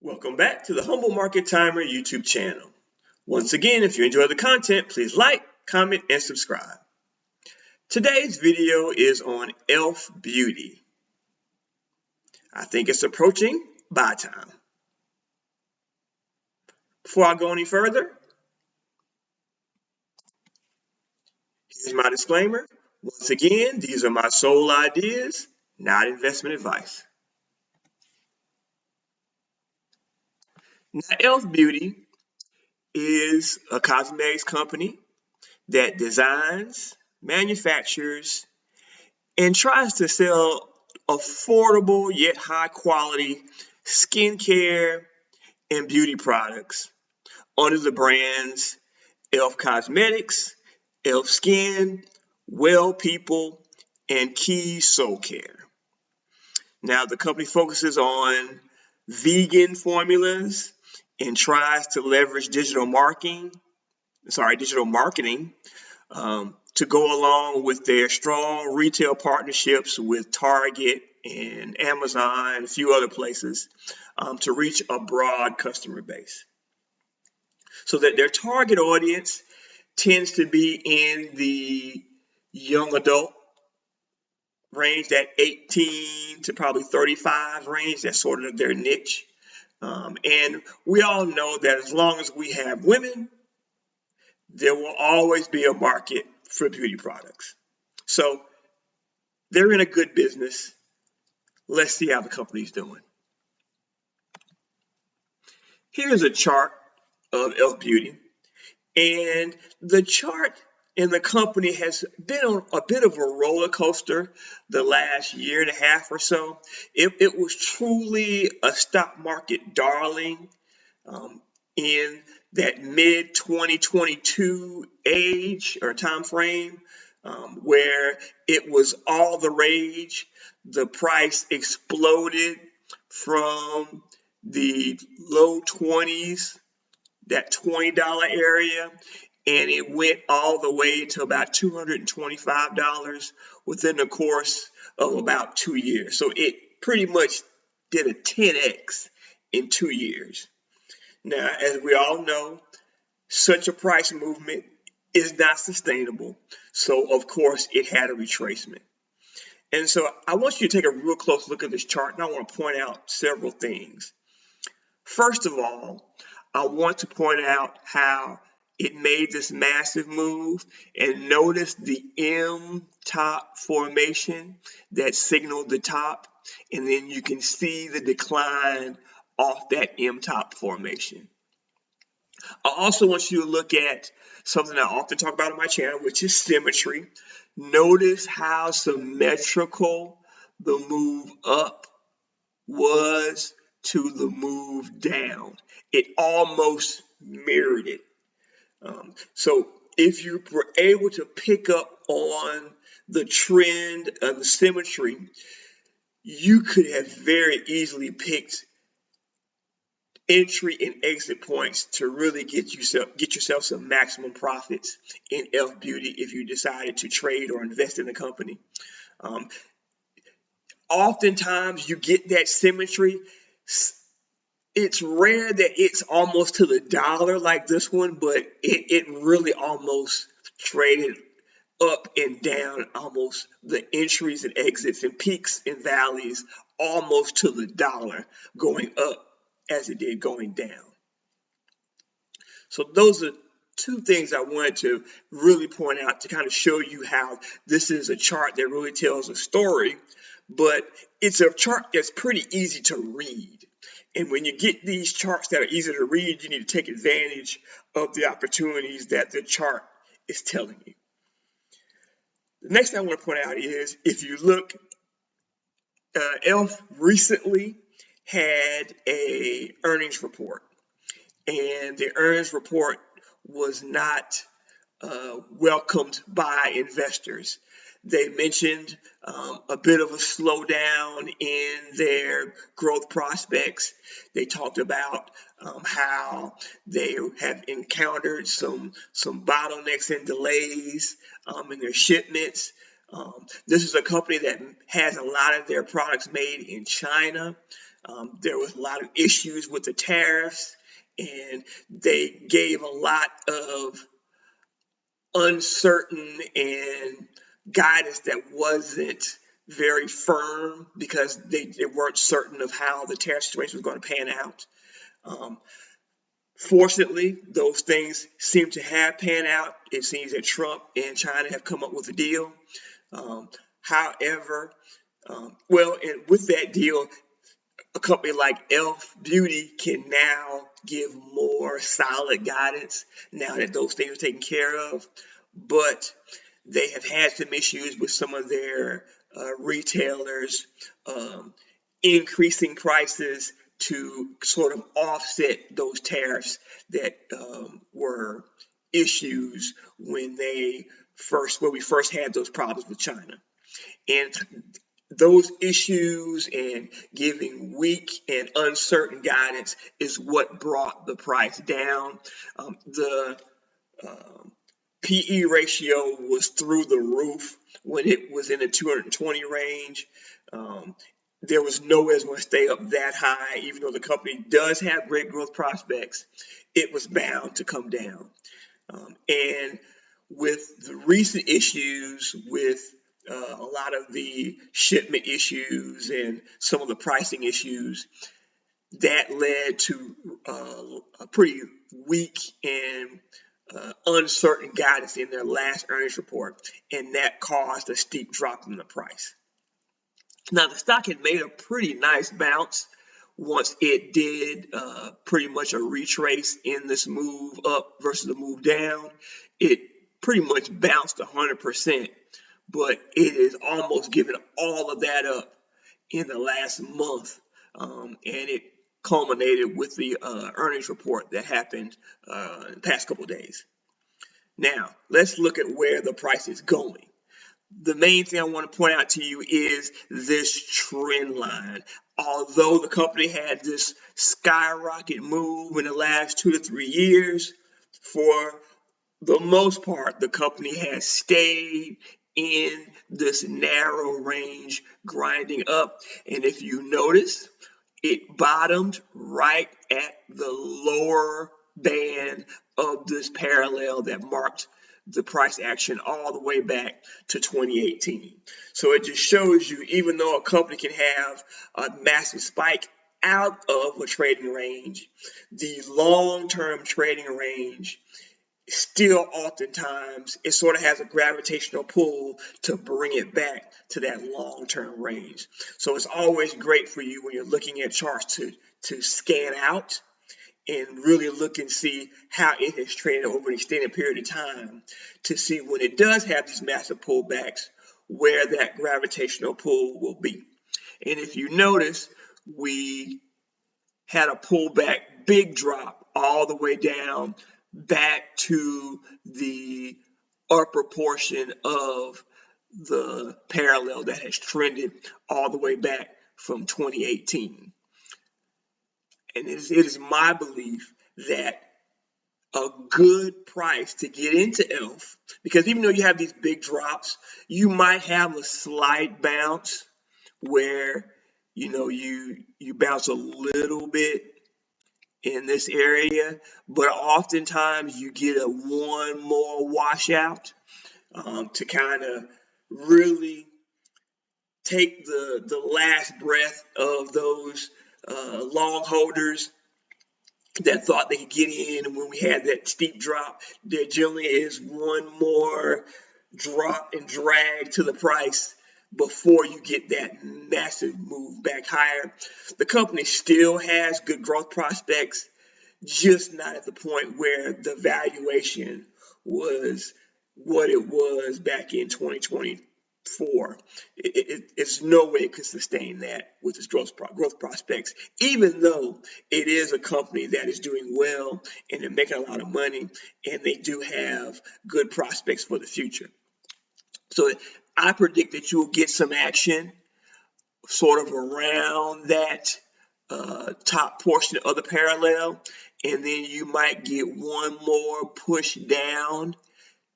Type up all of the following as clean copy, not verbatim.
Welcome back to the Humble Market Timer YouTube channel. Once again, if you enjoy the content, please like, comment, and subscribe. Today's video is on e.l.f. Beauty. I think it's approaching buy time. Before I go any further, here's my disclaimer. Once again, these are my sole ideas, not investment advice. Now, e.l.f. Beauty is a cosmetics company that designs, manufactures, and tries to sell affordable yet high quality skincare and beauty products under the brands e.l.f. Cosmetics, e.l.f. Skin, Well People, and Key Soul Care. Now, the company focuses on vegan formulas and tries to leverage digital marketing to go along with their strong retail partnerships with Target and Amazon and a few other places to reach a broad customer base. So that their target audience tends to be in the young adult range, that 18 to probably 35 range. That's sort of their niche. And we all know that as long as we have women, there will always be a market for beauty products. So they're in a good business. Let's see how the company's doing. Here's a chart of e.l.f. Beauty. And the chart in the company has been on a bit of a roller coaster the last year and a half or so. It was truly a stock market darling in that mid 2022 age or time frame where it was all the rage. The price exploded from the low 20s, that $20 area, and it went all the way to about $225 within the course of about 2 years. So it pretty much did a 10x in 2 years. Now, as we all know, such a price movement is not sustainable. So, of course, it had a retracement. And so I want you to take a real close look at this chart, and I want to point out several things. First of all, I want to point out how it made this massive move, and notice the M top formation that signaled the top, and then you can see the decline off that M top formation. I also want you to look at something I often talk about on my channel, which is symmetry. Notice how symmetrical the move up was to the move down. It almost mirrored it. So if you were able to pick up on the trend of the symmetry, you could have very easily picked entry and exit points to really get yourself some maximum profits in e.l.f. Beauty if you decided to trade or invest in the company. Oftentimes you get that symmetry. It's rare that it's almost to the dollar like this one, but it really almost traded up and down, almost the entries and exits and peaks and valleys almost to the dollar, going up as it did going down. So those are two things I wanted to really point out to kind of show you how this is a chart that really tells a story, but it's a chart that's pretty easy to read. And when you get these charts that are easy to read, you need to take advantage of the opportunities that the chart is telling you. The next thing I want to point out is, if you look, e.l.f. recently had a earnings report, and the earnings report was not welcomed by investors. They mentioned a bit of a slowdown in their growth prospects. They talked about how they have encountered some bottlenecks and delays in their shipments. This is a company that has a lot of their products made in China. There was a lot of issues with the tariffs, and they gave a lot of uncertain and guidance that wasn't very firm because they weren't certain of how the tariff situation was going to pan out. Fortunately, those things seem to have panned out. It seems that Trump and China have come up with a deal. However, and with that deal, a company like e.l.f. Beauty can now give more solid guidance now that those things are taken care of. But they have had some issues with some of their retailers increasing prices to sort of offset those tariffs that were issues when we first had those problems with China. And those issues and giving weak and uncertain guidance is what brought the price down. The PE ratio was through the roof when it was in the 220 range. There was no way it was going to stay up that high, even though the company does have great growth prospects. It was bound to come down. And with the recent issues with a lot of the shipment issues and some of the pricing issues, that led to a pretty weak and uncertain guidance in their last earnings report, and that caused a steep drop in the price. Now, the stock had made a pretty nice bounce once it did pretty much a retrace in this move up versus the move down. It pretty much bounced 100%, but it is almost given all of that up in the last month, and it culminated with the earnings report that happened in the past couple of days. Now, let's look at where the price is going. The main thing I want to point out to you is this trend line. Although the company had this skyrocket move in the last 2 to 3 years, for the most part, the company has stayed in this narrow range, grinding up. And if you notice, it bottomed right at the lower band of this parallel that marked the price action all the way back to 2018. So it just shows you, even though a company can have a massive spike out of a trading range, the long-term trading range still oftentimes it sort of has a gravitational pull to bring it back to that long-term range. So it's always great for you when you're looking at charts to scan out and really look and see how it has traded over an extended period of time to see when it does have these massive pullbacks where that gravitational pull will be. And if you notice, we had a pullback, big drop all the way down back to the upper portion of the parallel that has trended all the way back from 2018. And it is my belief that a good price to get into e.l.f., because even though you have these big drops, you might have a slight bounce where you bounce a little bit in this area, but oftentimes you get a one more washout to kind of really take the last breath of those long holders that thought they could get in. When we had that steep drop, there generally is one more drop and drag to the price before you get that massive move back higher. The company still has good growth prospects, just not at the point where the valuation was what it was back in 2024. It's no way it could sustain that with its growth prospects, even though it is a company that is doing well and they're making a lot of money and they do have good prospects for the future. So I predict that you will get some action sort of around that top portion of the parallel, and then you might get one more push down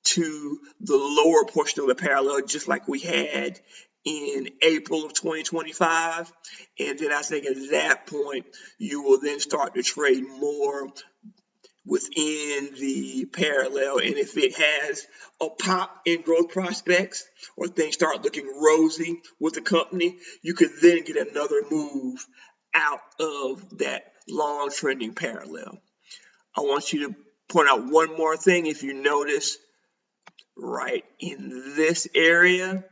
to the lower portion of the parallel, just like we had in April of 2025. And then I think at that point, you will then start to trade more within the parallel. And if it has a pop in growth prospects or things start looking rosy with the company, you could then get another move out of that long trending parallel. I want you to point out one more thing. If you notice right in this area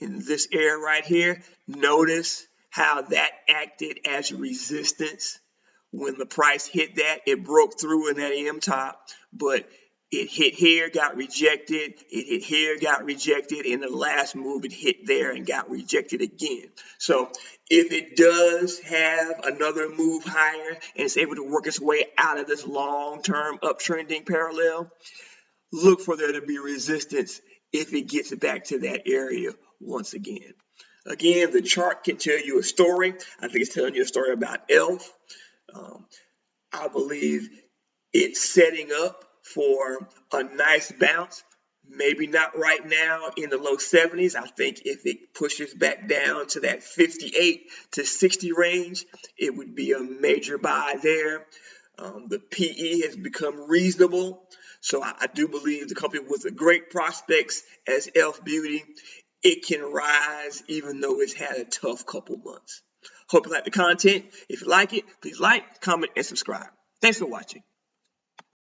right here, notice how that acted as resistance. When the price hit that, it broke through in that M top, but it hit here, got rejected. It hit here, got rejected. In the last move, it hit there and got rejected again. So if it does have another move higher and it's able to work its way out of this long-term uptrending parallel, look for there to be resistance if it gets back to that area once again. Again, the chart can tell you a story. I think it's telling you a story about e.l.f. I believe it's setting up for a nice bounce. Maybe not right now in the low 70s. I think if it pushes back down to that 58 to 60 range, it would be a major buy there. The PE has become reasonable. So I do believe the company with the great prospects as e.l.f. Beauty, it can rise even though it's had a tough couple months. Hope you like the content. If you like it, please like, comment, and subscribe. Thanks for watching.